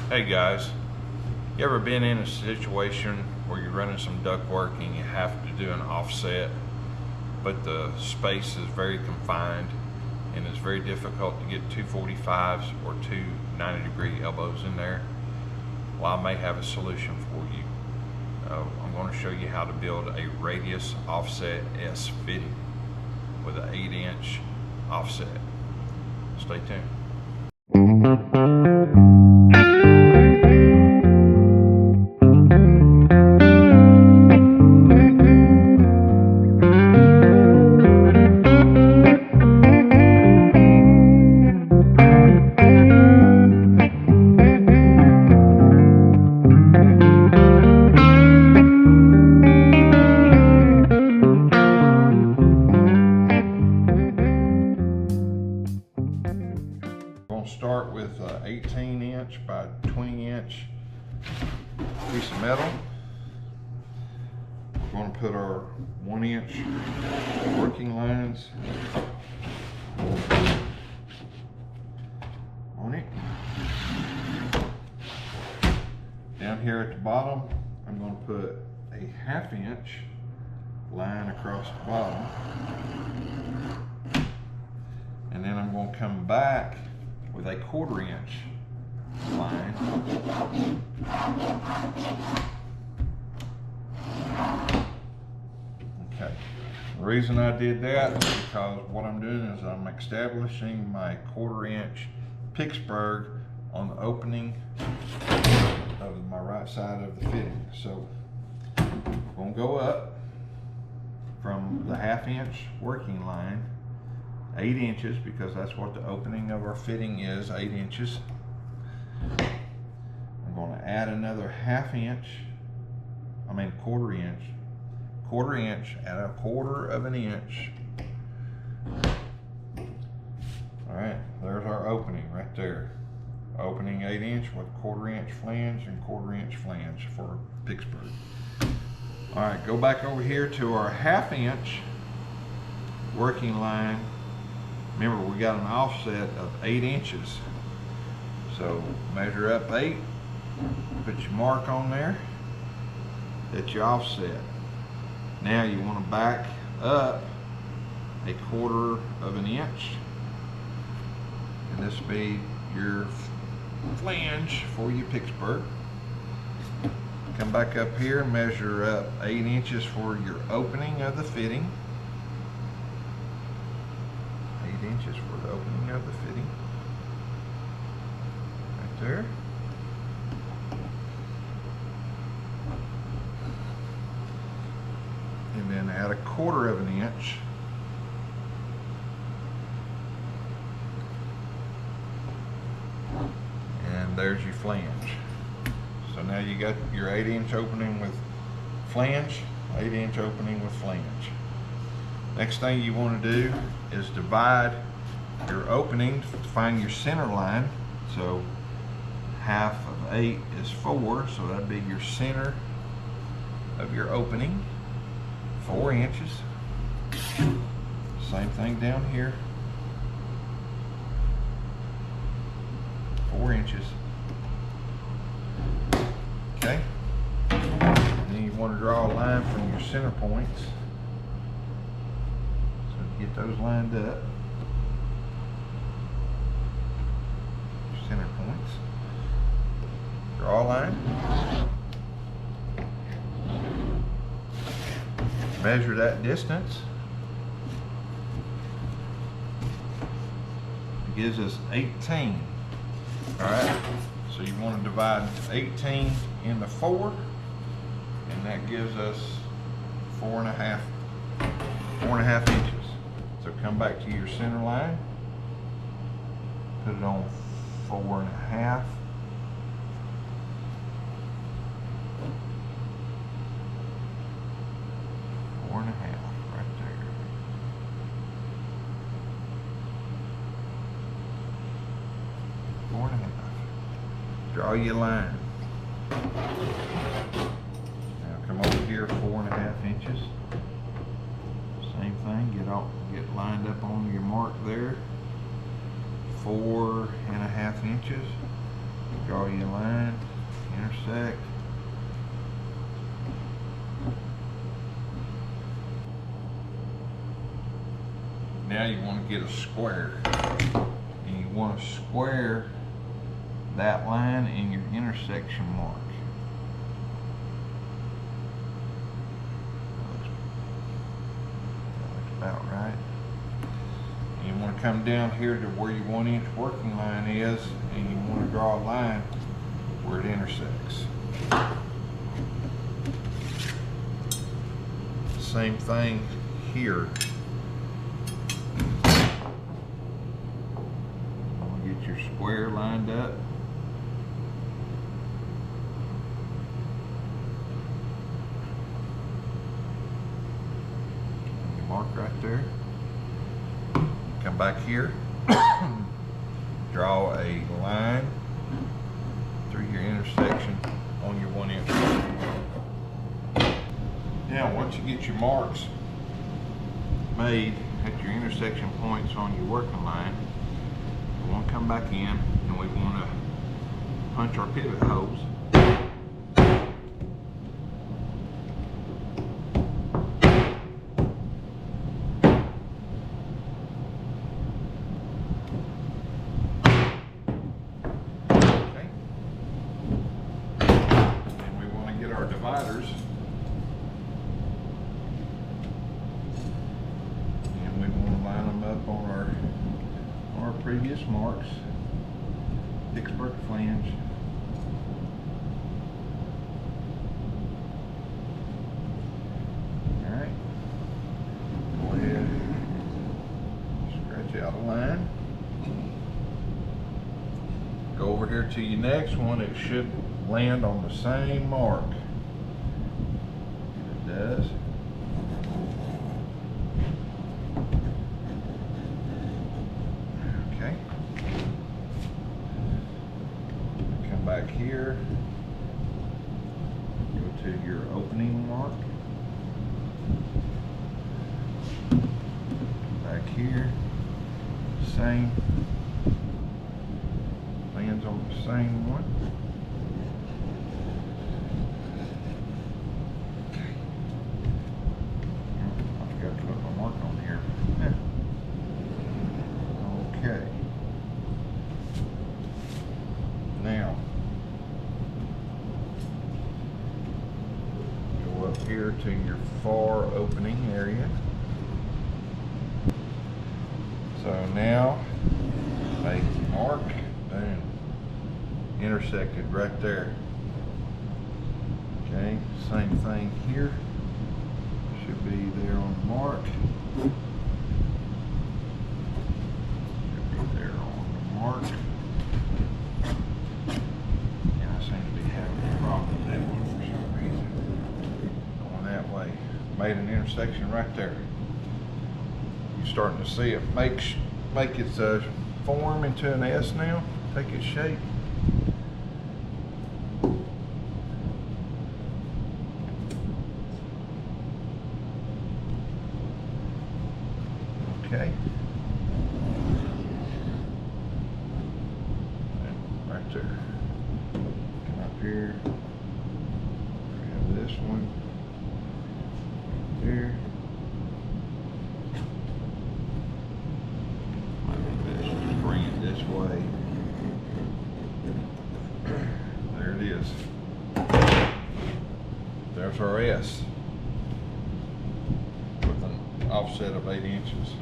Hey guys, you ever been in a situation where you're running some ductwork and you have to do an offset, but the space is very confined and it's very difficult to get two 45s or two 90-degree elbows in there? Well, I may have a solution for you. I'm going to show you how to build a radius offset S fitting with an 8-inch offset. Stay tuned. Start with an 18-inch by 20-inch piece of metal. We're going to put our 1-inch working lines on it. Down here at the bottom, I'm going to put a 1/2 inch line across the bottom, and then I'm going to come back with a 1/4 inch line. Okay. The reason I did that is because what I'm doing is I'm establishing my 1/4 inch Pittsburgh on the opening of my right side of the fitting. So I'm going to go up from the 1/2 inch working line 8 inches, because that's what the opening of our fitting is, 8 inches. I'm going to add another 1/2 inch, 1/4 inch, 1/4 inch, add a 1/4 of an inch. All right, there's our opening right there. Opening 8 inch with 1/4 inch flange and 1/4 inch flange for Pittsburgh. All right, go back over here to our 1/2 inch working line. Remember, we got an offset of 8 inches. So measure up 8, put your mark on there, that's your offset. Now you want to back up a 1/4 of an inch, and this will be your flange for your Pittsburgh. Come back up here, measure up 8 inches for your opening of the fitting. 8 inches for the opening of the fitting. Right there. And then add a 1/4 of an inch. And there's your flange. So now you got your 8 inch opening with flange, 8 inch opening with flange. Next thing you want to do is divide your opening to find your center line. So 1/2 of 8 is 4, so that'd be your center of your opening, 4 inches. Same thing down here, 4 inches. Okay, and then you want to draw a line from your center points. Get those lined up, your center points. Draw a line. Measure that distance. It gives us 18. All right, so you want to divide 18 into 4, and that gives us 4.5 inches. So come back to your center line, put it on 4.5. Right there. Four and a half. Draw your line. Now come over here 4.5 inches. Same thing, get lined up on your mark there. 4.5 inches. Draw your line, intersect. Now you want to get a square. And you want to square that line in your intersection mark. That looks about right. And you want to come down here to where your 1 inch working line is, and you want to draw a line where it intersects. Same thing here. Get your square lined up. Mark right there. Come back here. Draw a line through your intersection on your 1 inch. Now, once you get your marks made at your intersection points on your working line, we want to come back in and we want to punch our pivot holes. Okay. And we want to get our dividers. And we want to line them up on our previous marks, Vicksburg flange. Alright, go ahead, scratch out a line. Go over here to your next one. It should land on the same mark. It does. Back here, go to your opening mark. Back here, same, lands on the same one. Okay. I forgot to put my mark on here. Okay. Now, up here to your far opening area. So now, make the mark, boom, intersected right there. Okay, same thing here. Should be there on the mark. Should be there on the mark. And I seem to be having a problem with that one for some reason. That way, made an intersection right there. You're starting to see it make its form into an S now, take its shape. Okay. And right there. Come up here. Grab this one. Here. Might be best to bring it this way. There it is. There's our S with an offset of 8 inches.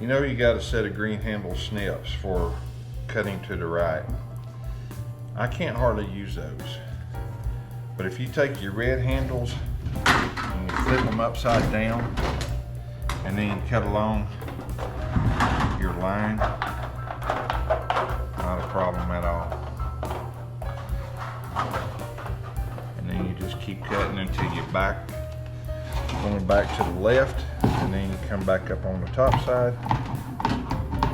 You know you got a set of green handle snips for cutting to the right. I can't hardly use those. But if you take your red handles and you flip them upside down and then you cut along your line, not a problem at all. And then you just keep cutting until you're going back to the left, and then you come back up on the top side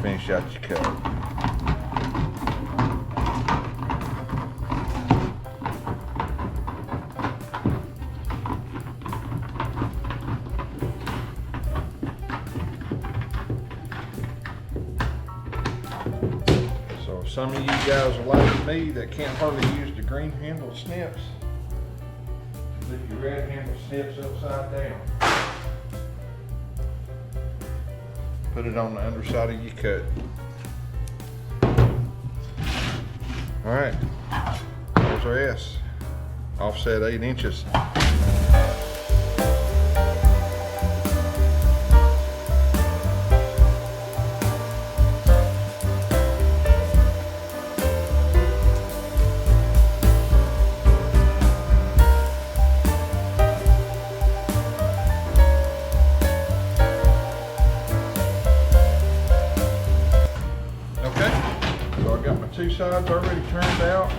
finish out your cut. So some of you guys are like me that can't hardly use the green handle snips. Flip your red handle snips upside down. Put it on the underside of your cut. All right, there's our S. Offset 8 inches. So I got my 2 sides already turned out.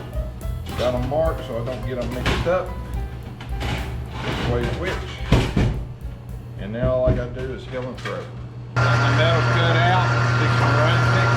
Got them marked so I don't get them mixed up. Which way is which. And now all I gotta do is heel and throw. Got my metal cut out, fix my run fix.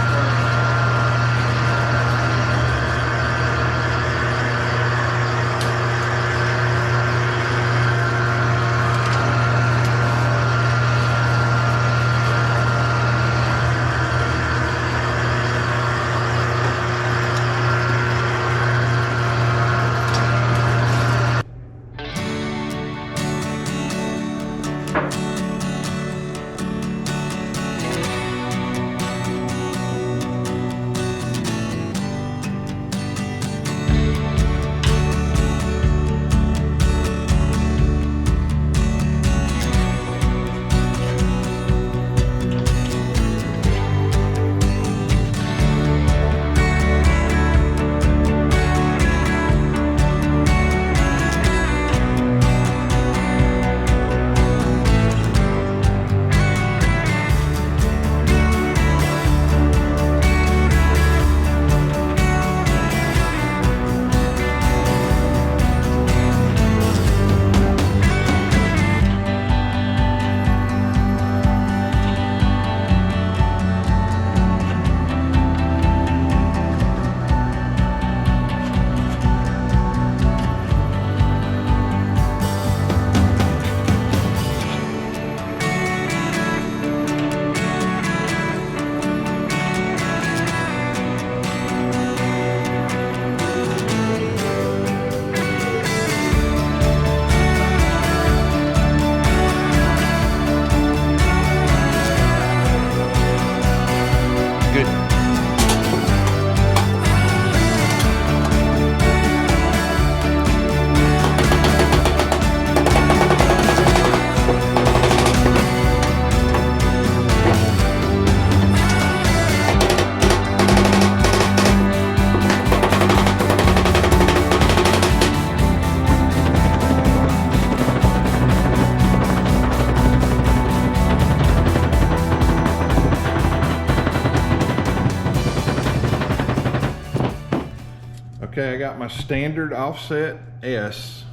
Okay, I got my standard offset S.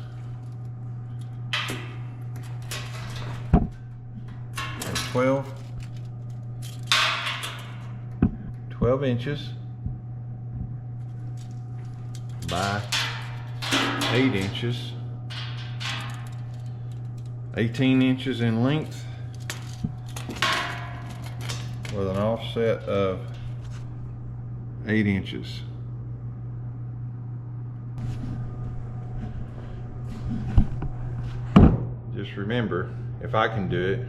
That's 12 inches by 8 inches, 18 inches in length with an offset of 8 inches. Just remember, if I can do it,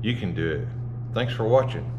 you can do it. Thanks for watching.